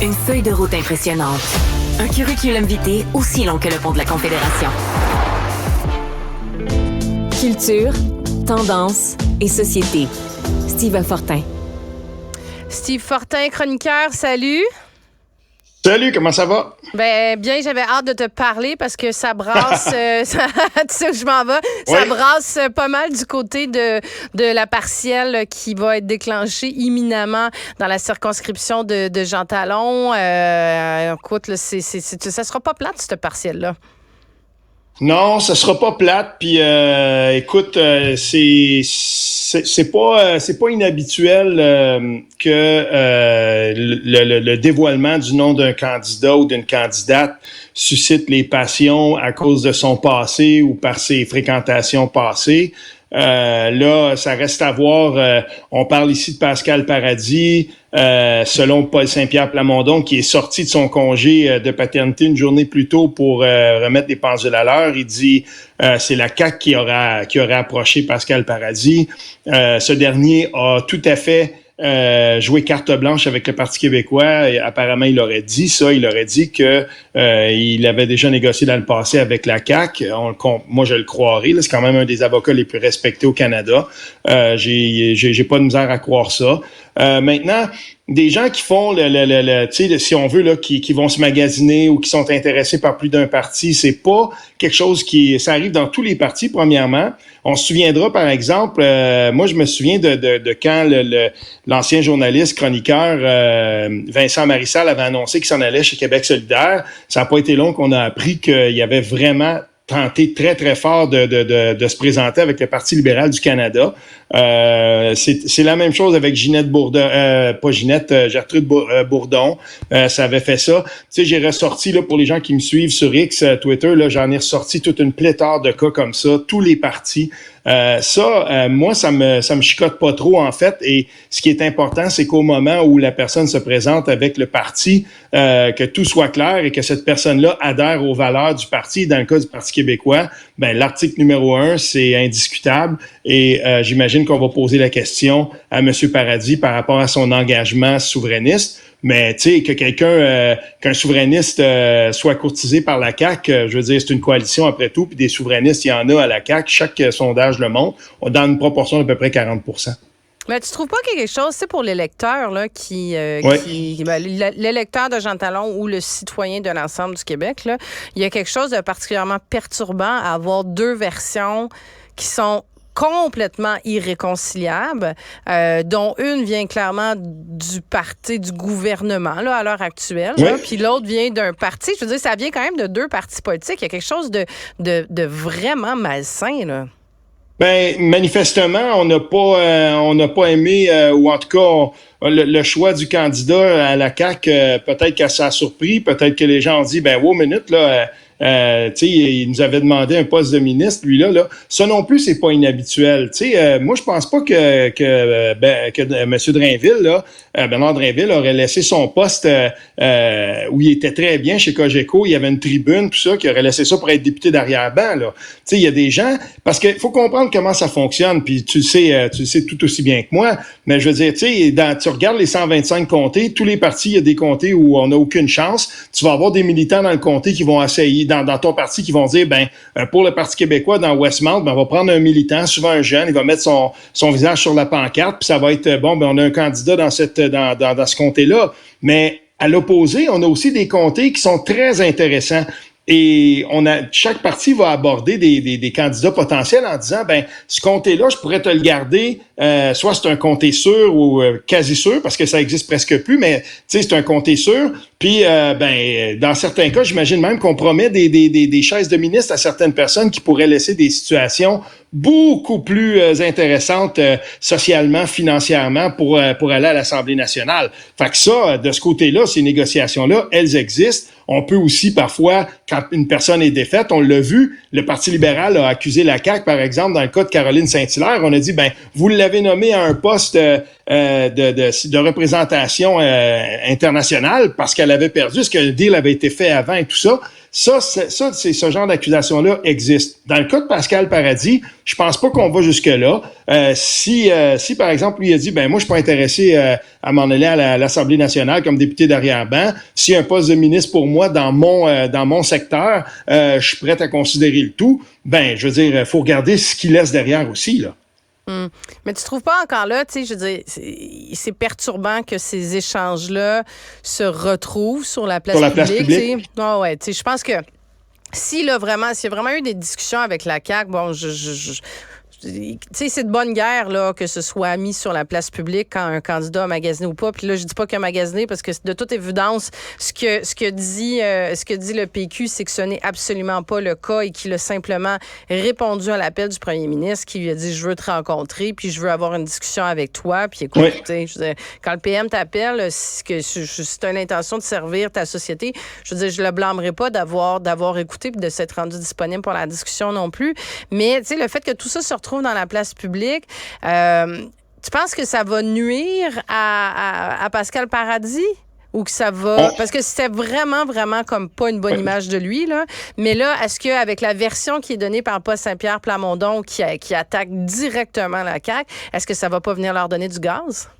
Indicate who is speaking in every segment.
Speaker 1: Une feuille de route impressionnante. Un curriculum vitae aussi long que le pont de la Confédération. Culture, tendance et société. Steve Fortin.
Speaker 2: Steve Fortin, chroniqueur, salut.
Speaker 3: Salut, comment ça va?
Speaker 2: Ben bien, j'avais hâte de te parler parce que ça brasse, tu sais où je m'en vais, ça brasse pas mal du côté de la partielle qui va être déclenchée imminemment dans la circonscription de Jean Talon. Écoute, là, ça sera pas plate, cette partielle-là.
Speaker 3: Non, ça sera pas plate. Puis, écoute, c'est pas inhabituel que le dévoilement du nom d'un candidat ou d'une candidate suscite les passions à cause de son passé ou par ses fréquentations passées. Là, ça reste à voir. On parle ici de Pascal Paradis, selon Paul Saint-Pierre Plamondon, qui est sorti de son congé de paternité une journée plus tôt pour remettre les pendules à l'heure. Il dit c'est la CAQ qui aurait approché Pascal Paradis. Ce dernier a tout à fait jouer carte blanche avec le Parti québécois. Et apparemment, il aurait dit ça. Il aurait dit que il avait déjà négocié dans le passé avec la CAQ. Moi, je le croirais. Là, c'est quand même un des avocats les plus respectés au Canada. J'ai pas de misère à croire ça. Maintenant, des gens qui font tu sais, si on veut là, qui vont se magasiner ou qui sont intéressés par plus d'un parti, c'est pas quelque chose ça arrive dans tous les partis. Premièrement, on se souviendra par exemple, moi je me souviens de quand l'ancien journaliste chroniqueur Vincent Marissal avait annoncé qu'il s'en allait chez Québec solidaire. Ça n'a pas été long qu'on a appris qu'il y avait vraiment tenté très, très fort de se présenter avec le Parti libéral du Canada. C'est la même chose avec Ginette Bourdon, Gertrude Bourdon. Ça avait fait ça. Tu sais, j'ai ressorti, là, pour les gens qui me suivent sur X, Twitter, là, j'en ai ressorti toute une pléthore de cas comme ça, tous les partis. Moi, ça me chicote pas trop, en fait. Et ce qui est important, c'est qu'au moment où la personne se présente avec le parti, que tout soit clair et que cette personne-là adhère aux valeurs du parti. Dans le cas du Parti québécois, ben, l'article numéro 1, c'est indiscutable. Et j'imagine qu'on va poser la question à M. Paradis par rapport à son engagement souverainiste. Mais tu sais, que qu'un souverainiste soit courtisé par la CAQ, je veux dire, c'est une coalition après tout, puis des souverainistes, il y en a à la CAQ. Chaque sondage le montre, dans une proportion d'à peu près 40%.
Speaker 2: Mais tu trouves pas qu'il y a quelque chose, c'est pour l'électeur là, l'électeur de Jean Talon ou le citoyen de l'ensemble du Québec, là, il y a quelque chose de particulièrement perturbant à avoir deux versions qui sont complètement irréconciliables, dont une vient clairement du parti du gouvernement là, à l'heure actuelle, puis l'autre vient d'un parti. Je veux dire, ça vient quand même de deux partis politiques. Il y a quelque chose de vraiment malsain, là.
Speaker 3: Ben, manifestement, on n'a pas aimé, ou en tout cas, le choix du candidat à la CAQ, peut-être que ça a surpris, peut-être que les gens ont dit, ben, wow, minute, là, tu sais, il nous avait demandé un poste de ministre, lui là. Ça non plus, c'est pas inhabituel. Tu sais, moi, je pense pas que M. Drainville, là, Bernard Drainville aurait laissé son poste où il était très bien chez Cogeco. Il y avait une tribune, tout ça, qui aurait laissé ça pour être député d'arrière-ban, là. Tu sais, il y a des gens, parce qu'il faut comprendre comment ça fonctionne, puis tu le sais tout aussi bien que moi, mais je veux dire, tu sais, tu regardes les 125 comtés, tous les partis, il y a des comtés où on n'a aucune chance. Tu vas avoir des militants dans le comté qui vont essayer dans ton parti qui vont dire, pour le Parti québécois, dans Westmount, on va prendre un militant, souvent un jeune, il va mettre son visage sur la pancarte, puis ça va être, on a un candidat dans ce comté-là. Mais à l'opposé, on a aussi des comtés qui sont très intéressants. Et chaque parti va aborder des candidats potentiels en disant, ce comté-là, je pourrais te le garder, soit c'est un comté sûr ou quasi sûr, parce que ça existe presque plus, mais tu sais, c'est un comté sûr. Puis, dans certains cas, j'imagine même qu'on promet des chaises de ministre à certaines personnes qui pourraient laisser des situations beaucoup plus intéressantes socialement, financièrement pour aller à l'Assemblée nationale. Fait que ça, de ce côté-là, ces négociations-là, elles existent. On peut aussi parfois, quand une personne est défaite, on l'a vu, le Parti libéral a accusé la CAQ, par exemple, dans le cas de Caroline Saint-Hilaire, on a dit, vous l'avez nommé à un poste de représentation internationale parce qu'elle avait perdu, parce que le deal avait été fait avant et tout ça. C'est ce genre d'accusation-là existe. Dans le cas de Pascal Paradis, je pense pas qu'on va jusque-là. Si par exemple, lui a dit, moi, je suis pas intéressé à m'en aller à l'Assemblée nationale comme député d'arrière-ban, s'il y a un poste de ministre pour moi dans mon secteur, je suis prêt à considérer le tout. Je veux dire, faut regarder ce qu'il laisse derrière aussi, là.
Speaker 2: Mais tu trouves pas encore là, tu sais, je veux dire, c'est perturbant que ces échanges-là se retrouvent sur la place publique. Oh ouais, tu sais, je pense que s'il y a vraiment eu des discussions avec la CAQ, bon, tu sais, c'est de bonne guerre là, que ce soit mis sur la place publique quand un candidat a magasiné ou pas. Puis là, je dis pas qu'il a magasiné parce que de toute évidence, ce que dit le PQ, c'est que ce n'est absolument pas le cas et qu'il a simplement répondu à l'appel du premier ministre qui lui a dit « Je veux te rencontrer, puis je veux avoir une discussion avec toi. » Puis écoute, tu sais, je veux dire, quand le PM t'appelle, si tu as l'intention de servir ta société, je veux dire, je le blâmerai pas d'avoir écouté puis de s'être rendu disponible pour la discussion non plus. Mais tu sais, le fait que tout ça se retrouve dans la place publique, tu penses que ça va nuire à Pascal Paradis? Ou que ça va... Parce que c'était vraiment, vraiment comme pas une bonne image de lui, là. Mais là, est-ce qu'avec la version qui est donnée par Paul Saint-Pierre Plamondon qui attaque directement la CAQ, est-ce que ça va pas venir leur donner du gaz?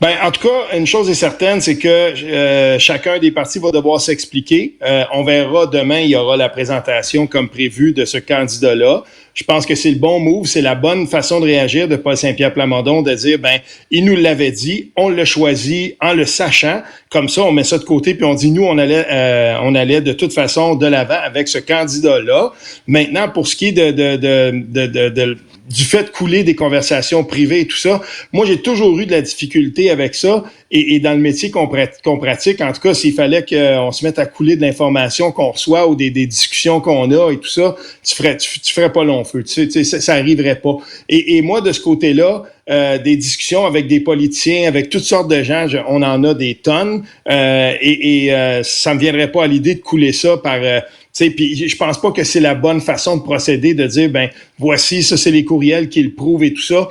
Speaker 3: En tout cas, une chose est certaine, c'est que chacun des partis va devoir s'expliquer. On verra demain, il y aura la présentation comme prévu de ce candidat-là. Je pense que c'est le bon move, c'est la bonne façon de réagir de Paul Saint-Pierre Plamondon, de dire, il nous l'avait dit, on l'a choisi en le sachant. Comme ça, on met ça de côté, puis on dit, nous, on allait de toute façon de l'avant avec ce candidat-là. Maintenant, pour ce qui est du fait de couler des conversations privées et tout ça, moi, j'ai toujours eu de la difficulté avec ça. Et dans le métier qu'on pratique, en tout cas, s'il fallait qu'on se mette à couler de l'information qu'on reçoit ou des discussions qu'on a et tout ça, tu ferais pas long feu. Tu sais, ça arriverait pas. Et moi, de ce côté-là, des discussions avec des politiciens, avec toutes sortes de gens, on en a des tonnes. Et ça me viendrait pas à l'idée de couler ça par... puis je pense pas que c'est la bonne façon de procéder, de dire, voici, ça, c'est les courriels qui le prouvent et tout ça.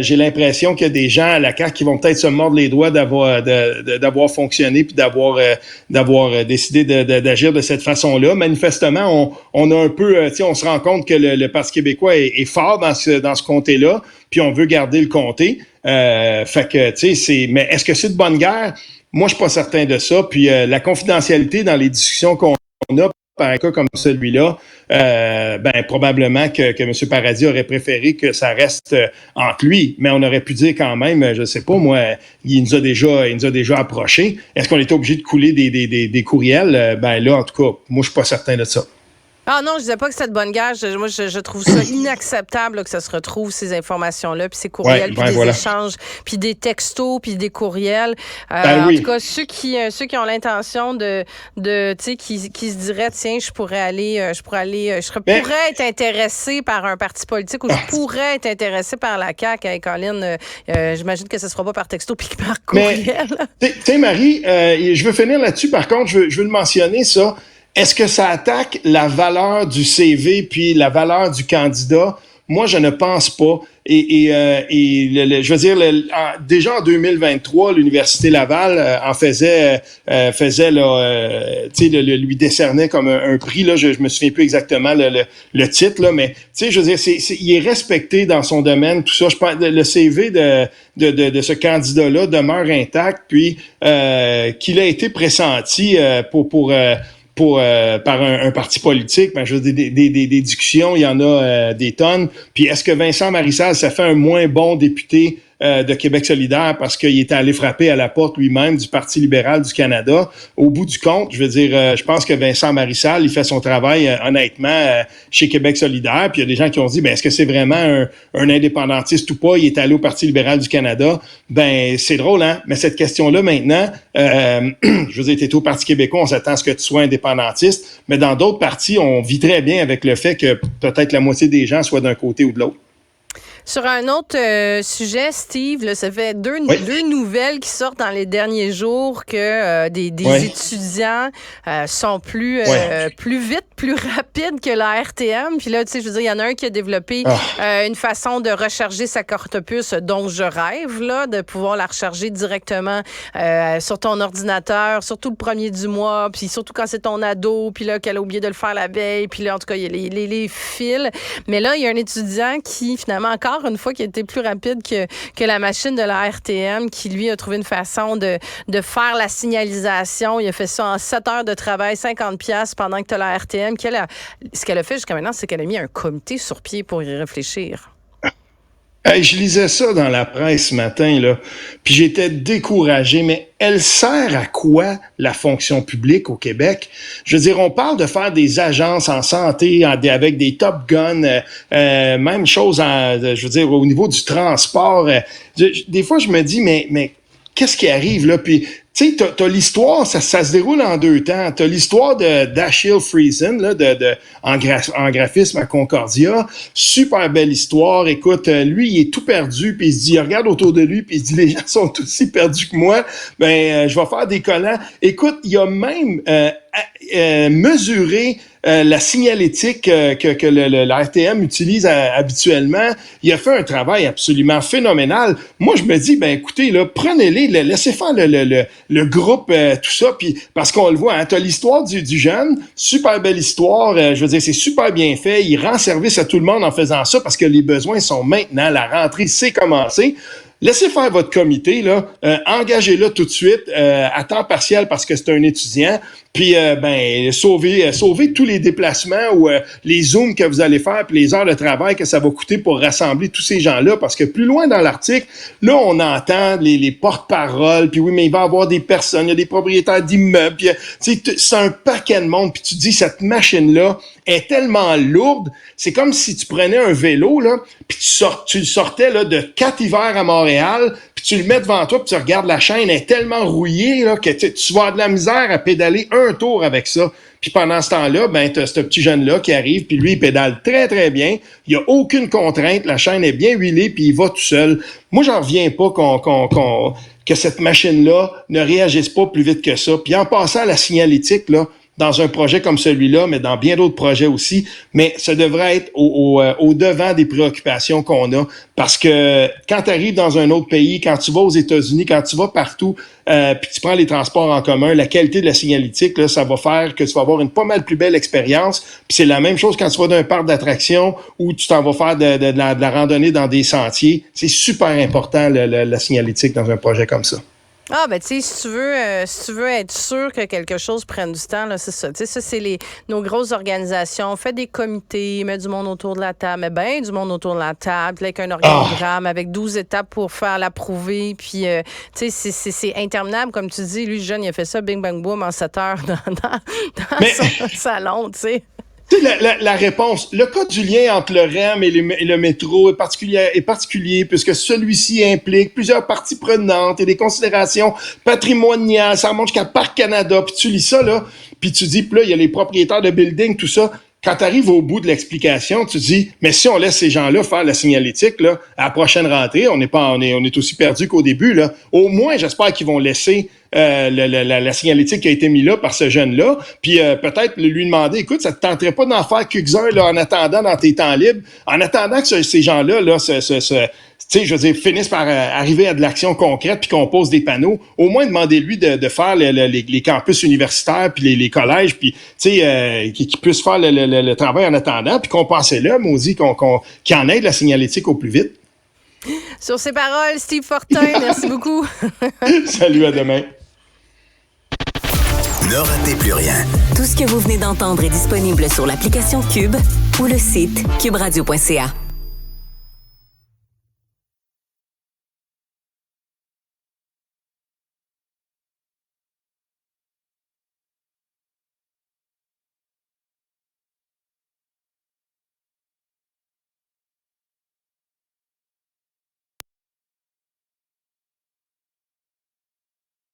Speaker 3: J'ai l'impression qu'il y a des gens à la CAQ qui vont peut-être se mordre les doigts d'avoir fonctionné puis d'avoir décidé d'agir de cette façon-là. Manifestement, on a un peu, on se rend compte que le Parti québécois est fort dans ce comté-là, puis on veut garder le comté. Fait que, mais est-ce que c'est de bonne guerre? Moi, je suis pas certain de ça. Puis la confidentialité dans les discussions qu'on a, par un cas comme celui-là, probablement que M. Paradis aurait préféré que ça reste entre lui, mais on aurait pu dire quand même, je sais pas, moi, il nous a déjà approchés. Est-ce qu'on était obligé de couler des courriels? Là, en tout cas, moi, je suis pas certain de ça.
Speaker 2: Ah non, je disais pas que c'était de bonne guerre. Moi, je trouve ça inacceptable là, que ça se retrouve, ces informations-là, puis ces courriels, puis des échanges, puis des textos, puis des courriels. En tout cas, ceux qui ont l'intention de tu sais, qui se diraient, tiens, je pourrais être intéressé par un parti politique ou je pourrais être intéressé par la CAQ. Hey, Colin, j'imagine que ce ne sera pas par texto puis par courriel.
Speaker 3: Tu sais, Marie, je veux finir là-dessus. Par contre, je veux le mentionner, ça. Est-ce que ça attaque la valeur du CV puis la valeur du candidat? Moi, je ne pense pas. Je veux dire, déjà en 2023, l'Université Laval en faisait lui décernait comme un prix. Là, je me souviens plus exactement le titre, là, mais tu sais, je veux dire, il est respecté dans son domaine, tout ça. Je pense le CV de ce candidat-là demeure intact, puis qu'il a été pressenti par un parti politique, je veux dire, des discussions, il y en a des tonnes. Puis est-ce que Vincent Marissal, ça fait un moins bon député de Québec solidaire parce qu'il était allé frapper à la porte lui-même du Parti libéral du Canada? Au bout du compte, je veux dire, je pense que Vincent Marissal, il fait son travail honnêtement chez Québec solidaire. Puis il y a des gens qui ont dit, est-ce que c'est vraiment un indépendantiste ou pas? Il est allé au Parti libéral du Canada. C'est drôle, hein? Mais cette question-là, maintenant, je veux dire, t'es au Parti québécois, on s'attend à ce que tu sois indépendantiste. Mais dans d'autres partis, on vit très bien avec le fait que peut-être la moitié des gens soient d'un côté ou de l'autre.
Speaker 2: Sur un autre sujet, Steve, là, ça fait deux nouvelles qui sortent dans les derniers jours que des étudiants sont plus vite, plus rapides que la RTM. Puis là, tu sais, je veux dire, il y en a un qui a développé une façon de recharger sa carte puce dont je rêve, là, de pouvoir la recharger directement sur ton ordinateur, surtout le premier du mois, puis surtout quand c'est ton ado, puis là, qu'elle a oublié de le faire la veille, puis là, en tout cas, il y a les fils. Mais là, il y a un étudiant qui, finalement, encore une fois, qui a été plus rapide que la machine de la RTM, qui, lui, a trouvé une façon de faire la signalisation. Il a fait ça en 7 heures de travail, 50$ pendant que tu as la RTM. Ce qu'elle a fait jusqu'à maintenant, c'est qu'elle a mis un comité sur pied pour y réfléchir.
Speaker 3: Hey, je lisais ça dans la presse ce matin, là, puis j'étais découragé, mais elle sert à quoi, la fonction publique au Québec? Je veux dire, on parle de faire des agences en santé avec des Top Gun, même chose, je veux dire, au niveau du transport. Des fois, je me dis, mais qu'est-ce qui arrive, là? Puis, tu sais, t'as l'histoire, ça se déroule en 2 temps. T'as l'histoire d'Achille Friesen, là, en graphisme à Concordia. Super belle histoire. Écoute, lui, il est tout perdu, puis il se dit, il regarde autour de lui, puis il se dit, les gens sont aussi perdus que moi. Je vais faire des collants. Écoute, il a même mesuré la signalétique que la RTM utilise habituellement. Il a fait un travail absolument phénoménal. Moi, je me dis, écoutez, là, prenez-les, laissez faire le groupe, tout ça, puis parce qu'on le voit, hein, t'as l'histoire du jeune, super belle histoire, je veux dire, c'est super bien fait, il rend service à tout le monde en faisant ça, parce que les besoins sont maintenant, la rentrée c'est commencé. Laissez faire votre comité, là, engagez-le tout de suite à temps partiel parce que c'est un étudiant, puis sauvez tous les déplacements ou les zooms que vous allez faire, puis les heures de travail que ça va coûter pour rassembler tous ces gens-là, parce que plus loin dans l'article, là, on entend les porte-paroles, puis oui, mais il va y avoir des personnes, il y a des propriétaires d'immeubles, puis c'est un paquet de monde, puis tu dis, cette machine-là est tellement lourde, c'est comme si tu prenais un vélo, là, puis tu le sortais là, de 4 hivers à Montréal, puis tu le mets devant toi, puis tu regardes la chaîne, elle est tellement rouillée là, que tu vas avoir de la misère à pédaler un tour avec ça. Puis pendant ce temps-là, t'as ce petit jeune-là qui arrive, puis lui, il pédale très, très bien. Il n'y a aucune contrainte, la chaîne est bien huilée, puis il va tout seul. Moi, j'en reviens pas que cette machine-là ne réagisse pas plus vite que ça. Puis en passant à la signalétique, là, dans un projet comme celui-là, mais dans bien d'autres projets aussi, mais ça devrait être au devant des préoccupations qu'on a, parce que quand tu arrives dans un autre pays, quand tu vas aux États-Unis, quand tu vas partout, puis tu prends les transports en commun, la qualité de la signalétique, là, ça va faire que tu vas avoir une pas mal plus belle expérience. Puis c'est la même chose quand tu vas d'un parc d'attractions ou tu t'en vas faire de la randonnée dans des sentiers. C'est super important, la signalétique dans un projet comme ça.
Speaker 2: Ah, tu sais, si tu veux être sûr que quelque chose prenne du temps, là, c'est ça. Tu sais, ça, c'est nos grosses organisations. Fais des comités, mets du monde autour de la table, mets bien du monde autour de la table, avec un organigramme, avec 12 étapes pour faire l'approuver. Puis, tu sais, c'est interminable. Comme tu dis, lui, le jeune, il a fait ça, bing, bang, boom, en 7 heures dans son salon, tu sais.
Speaker 3: Tu sais, la réponse, le cas du lien entre le REM et le métro est particulier puisque celui-ci implique plusieurs parties prenantes et des considérations patrimoniales. Ça remonte jusqu'à Parc Canada. Puis tu lis ça, là, puis tu dis, puis là, il y a les propriétaires de buildings, tout ça. Quand tu arrives au bout de l'explication, tu dis, mais si on laisse ces gens-là faire la signalétique, là, à la prochaine rentrée, on est aussi perdu qu'au début, là. Au moins, j'espère qu'ils vont laisser la signalétique qui a été mise là par ce jeune-là, puis peut-être lui demander, écoute, ça te tenterait pas d'en faire quelques-uns là, en attendant dans tes temps libres, en attendant que ces gens-là, là, tu sais, je veux dire, finissent par arriver à de l'action concrète puis qu'on pose des panneaux. Au moins, demandez-lui de faire les campus universitaires puis les collèges, puis tu sais, qui puissent faire le travail en attendant, puis qu'on pensait là, maudit, qu'il en aide la signalétique au plus vite.
Speaker 2: Sur ces paroles, Steve Fortin, merci beaucoup.
Speaker 3: Salut, à demain.
Speaker 4: Ne ratez plus rien.
Speaker 1: Tout ce que vous venez d'entendre est disponible sur l'application Cube ou le site cuberadio.ca.